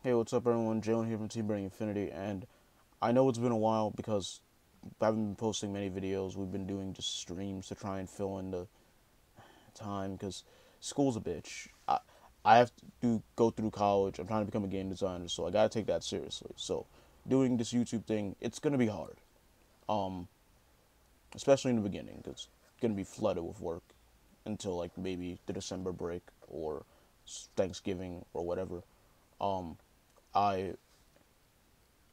Hey, what's up, everyone? Jalen here from TBI-Infinity, and I know it's been a while because I haven't been posting many videos. We've been doing just streams to try and fill in the time because school's a bitch. I have to go through college. I'm trying to become a game designer, so I gotta take that seriously. So, doing this YouTube thing, it's gonna be hard, um, especially in the beginning because it's gonna be flooded with work until like maybe the December break or Thanksgiving or whatever. Um, I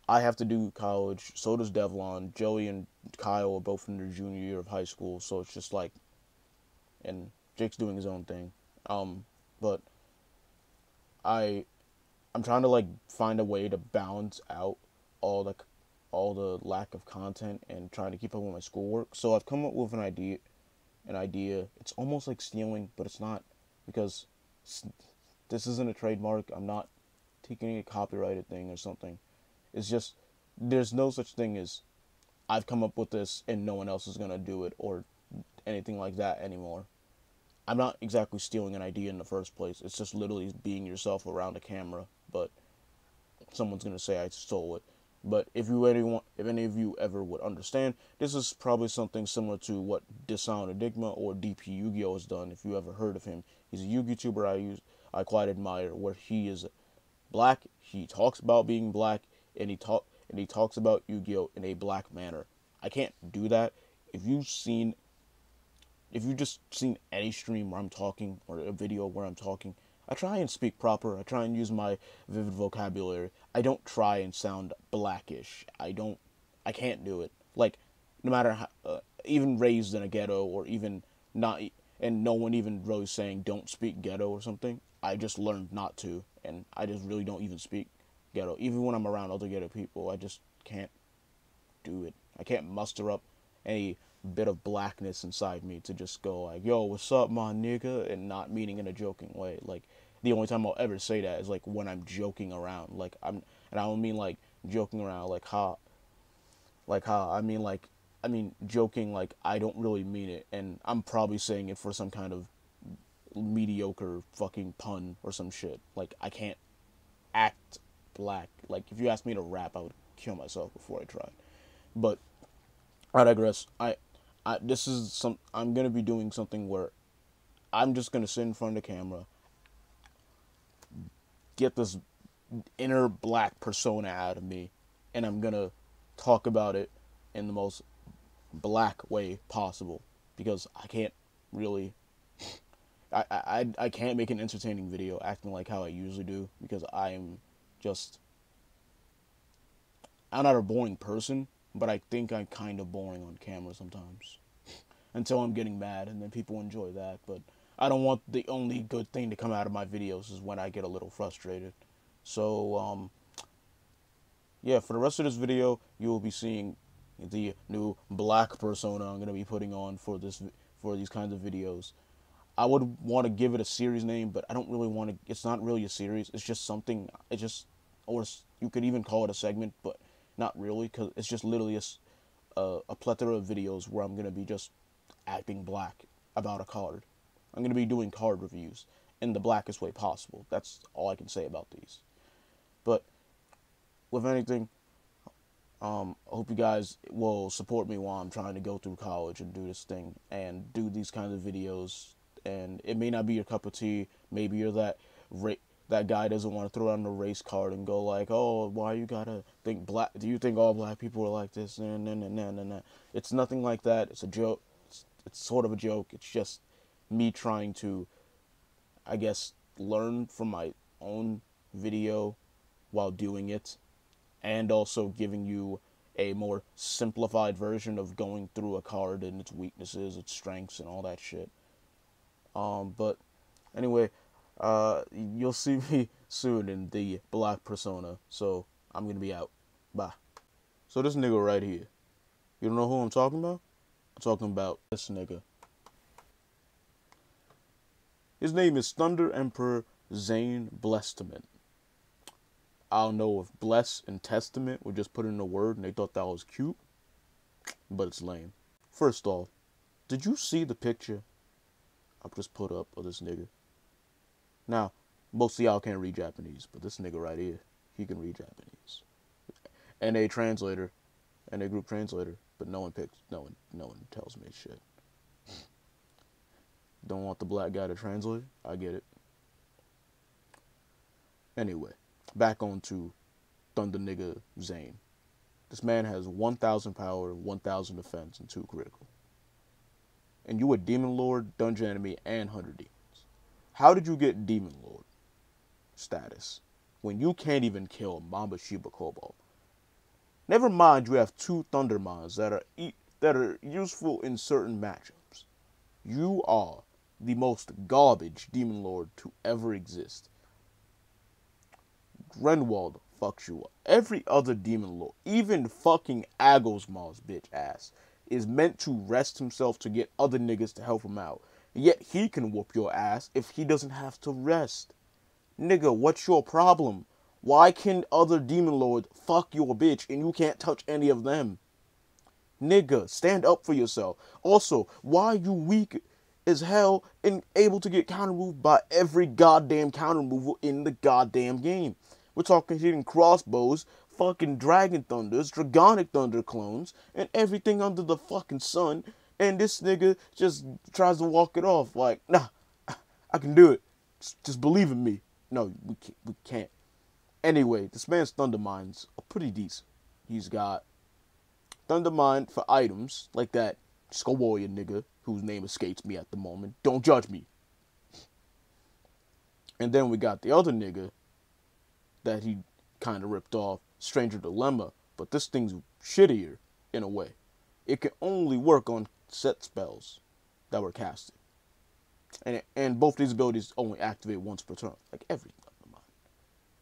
I have to do college. So does Devlon. Joey and Kyle are both in their junior year of high school. So it's just like, and Jake's doing his own thing. But I, I'm trying to like find a way to balance out all the, all the lack of content and trying to keep up with my schoolwork. So I've come up with an idea. An idea. It's almost like stealing, but it's not because this isn't a trademark. I'm not taking a copyrighted thing or something. It's just there's no such thing as I've come up with this and no one else is gonna do it or anything like that anymore. I'm not exactly stealing an idea in the first place. It's just literally being yourself around a camera, but someone's gonna say I stole it. But if any of you ever would understand, this is probably something similar to what Dissound Enigma or DP Yu-Gi-Oh has done. If you ever heard of him, he's a Yu-Gi tuber I quite admire. Where he is black, he talks about being black, and he talks about Yu-Gi-Oh in a black manner. I can't do that. If you've seen if you just seen any stream where I'm talking or a video where I'm talking, I try and speak proper. I try and use my vivid vocabulary. I don't try and sound blackish. I can't do it. Like, no matter how, even raised in a ghetto or even not, and no one even really saying don't speak ghetto or something. I just learned not to, and I just really don't even speak ghetto. Even when I'm around other ghetto people, I just can't do it. I can't muster up any bit of blackness inside me to just go like, "Yo, what's up, my nigga?" and not meaning in a joking way. Like the only time I'll ever say that is like when I'm joking around. And I don't mean like joking around like ha. I mean joking like I don't really mean it, and I'm probably saying it for some kind of mediocre fucking pun or some shit. Like I can't act black. Like if you asked me to rap, I would kill myself before I tried. But I digress. This is some. I'm gonna be doing something where I'm just gonna sit in front of the camera, get this inner black persona out of me, and I'm gonna talk about it in the most black way possible because I can't really. I can't make an entertaining video acting like how I usually do because just I'm not a boring person, but I think I'm kind of boring on camera sometimes. Until I'm getting mad, and then people enjoy that. But I don't want the only good thing to come out of my videos is when I get a little frustrated. So, yeah, for the rest of this video, you will be seeing the new black persona I'm going to be putting on for these kinds of videos. I would want to give it a series name, but I don't really want to. It's not really a series. It's just something. Or you could even call it a segment, but not really, because it's just literally a plethora of videos where I'm gonna be just acting black about a card. I'm gonna be doing card reviews in the blackest way possible. That's all I can say about these. But with anything, I hope you guys will support me while I'm trying to go through college and do this thing and do these kinds of videos. And it may not be your cup of tea. Maybe you're that guy doesn't want to throw out a race card and go like, "Oh, why you gotta think black? Do you think all black people are like this?" Nah, nah, nah, nah, nah, nah. It's nothing like that. It's a joke. It's sort of a joke. It's just me trying to, I guess, learn from my own video while doing it, and also giving you a more simplified version of going through a card and its weaknesses, its strengths, and all that shit. But anyway, you'll see me soon in the black persona. So I'm gonna be out. Bye. So this nigga right here, you don't know who I'm talking about? I'm talking about this nigga. His name is Thunder Emperor Zain Blesstament. I don't know if bless and testament were just put in a word and they thought that was cute, but it's lame. First off, did you see the picture I just put up of this nigga? Now, most of y'all can't read Japanese, but this nigga right here. he can read Japanese. And a translator, and a group translator, but no one tells me shit. Don't want the black guy to translate? I get it. Anyway, back on to Thunder Nigga Zain. This man has 1,000 power, 1,000 defense, and 2 critical. And you a Demon Lord, Dungeon Enemy, and 100 Demons. How did you get Demon Lord status when you can't even kill Mamba Shiba Cobalt? Never mind you have 2 Thunder Mons that are useful in certain matchups. You are the most garbage Demon Lord to ever exist. Grenwald fucks you up. Every other Demon Lord, even fucking Agosmaw's bitch ass, is meant to rest himself to get other niggas to help him out. Yet he can whoop your ass if he doesn't have to rest. Nigga, what's your problem? Why can other Demon Lords fuck your bitch and you can't touch any of them? Nigga, stand up for yourself. Also, why are you weak as hell and able to get counter-moved by every goddamn counter-mover in the goddamn game? We're talking hitting crossbows, fucking Dragon Thunders, Dragonic Thunder clones, and everything under the fucking sun. And this nigga just tries to walk it off like, nah, I can do it. Just believe in me. No, we can't. Anyway, this man's Thunder Mines are pretty decent. He's got Thunder Mine for items, like that Skull Warrior nigga, whose name escapes me at the moment. Don't judge me. And then we got the other nigga that he kind of ripped off, Stranger Dilemma, but this thing's shittier in a way. It can only work on set spells that were casted. And both these abilities only activate once per turn, like every Thunder Mine.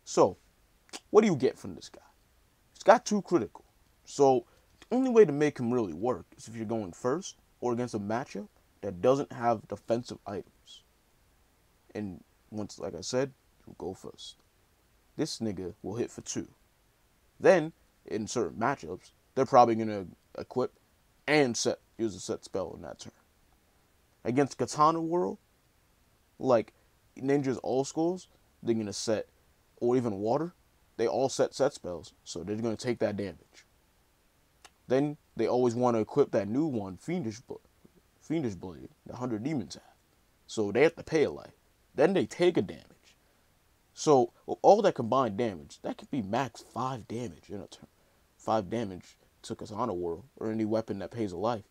So, what do you get from this guy? He's got 2 critical. So, the only way to make him really work is if you're going first or against a matchup that doesn't have defensive items. And once, like I said, you go first. This nigga will hit for 2. Then, in certain matchups, they're probably going to equip and use a set spell in that turn. Against Katana World, like Ninja's All Schools, they're going to set, or even Water, they all set spells, so they're going to take that damage. Then, they always want to equip that new one, Fiendish Blade, the 100 Demons have. So they have to pay a life. Then they take a damage. So, with all that combined damage, that could be max 5 damage in a turn. 5 damage to Katana World, or any weapon that pays a life.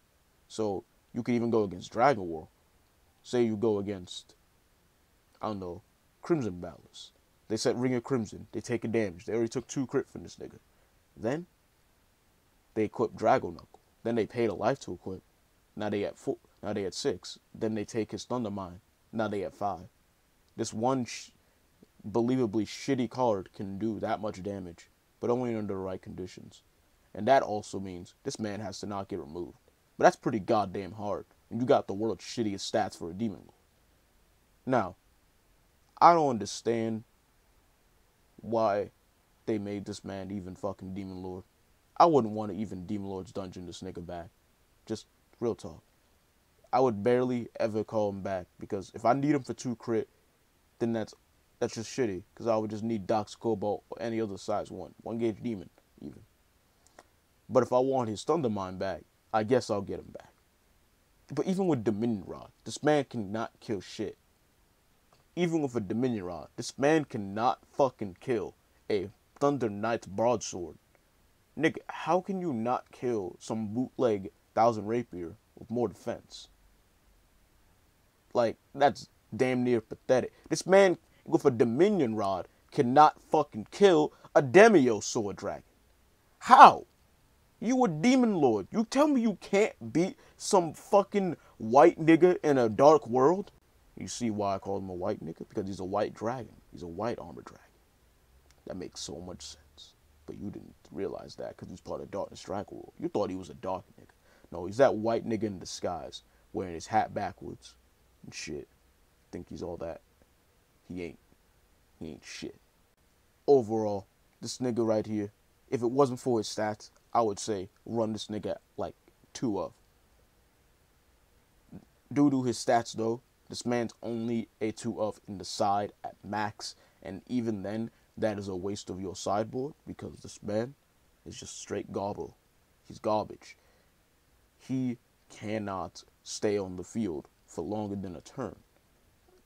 So, you could even go against Dragon World. Say you go against, I don't know, Crimson Battlers. They set Ring of Crimson. They take a damage. They already took 2 crit from this nigga. Then, they equip Dragon Knuckle. Then they paid a life to equip. Now they at 4. Now they at 6. Then they take his Thunder Mine. Now they at 5. This one believably shitty card can do that much damage, but only under the right conditions. And that also means this man has to not get removed. But that's pretty goddamn hard. And you got the world's shittiest stats for a Demon Lord. Now, I don't understand why they made this man even fucking Demon Lord. I wouldn't want to even Demon Lord's Dungeon this nigga back. Just real talk. I would barely ever call him back, because if I need him for 2 crit, then that's just shitty, because I would just need Dox Cobalt or any other size 1 gauge demon even. But if I want his Thunder Mine back, I guess I'll get him back. But even with Dominion Rod, this man cannot kill shit. Even with a Dominion Rod, this man cannot fucking kill a Thunder Knight's Broadsword. Nigga, how can you not kill some bootleg 1000 Rapier with more defense? Like, that's damn near pathetic. This man with a Dominion Rod cannot fucking kill a Demio Sword Dragon. How? You a Demon Lord. You tell me you can't beat some fucking white nigga in a dark world? You see why I call him a white nigga? Because he's a white dragon. He's a white armored dragon. That makes so much sense. But you didn't realize that because he's part of Darkness Dragon World. You thought he was a dark nigga. No, he's that white nigga in disguise, wearing his hat backwards and shit. Think he's all that. He ain't. He ain't shit. Overall, this nigga right here, if it wasn't for his stats, I would say run this nigga like 2 of. Due to his stats though, this man's only a 2 of in the side at max, And even then, that is a waste of your sideboard because this man is just straight gobble. He's garbage. He cannot stay on the field for longer than a turn.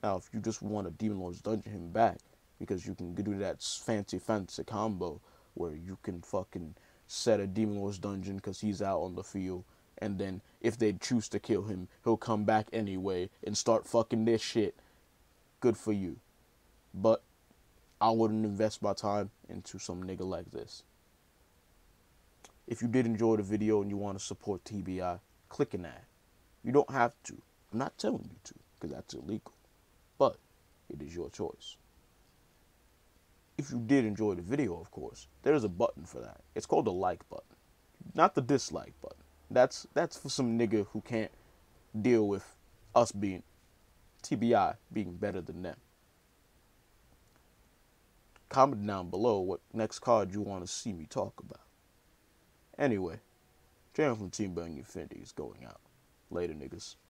Now, if you just want to Demon Lord's Dungeon him back, because you can do that fancy combo where you can fucking set a Demon Lord's Dungeon because he's out on the field, and then if they choose to kill him, he'll come back anyway and start fucking this shit. Good for you. But I wouldn't invest my time into some nigga like this. If you did enjoy the video and you want to support TBI, click an ad. You don't have to. I'm not telling you to, because that's illegal. But it is your choice. If you did enjoy the video, of course, there's a button for that. It's called the like button, not the dislike button. That's for some nigga who can't deal with us being TBI being better than them. Comment down below what next card you want to see me talk about. Anyway, Jalen from Team Bang Infinity is going out. Later, niggas.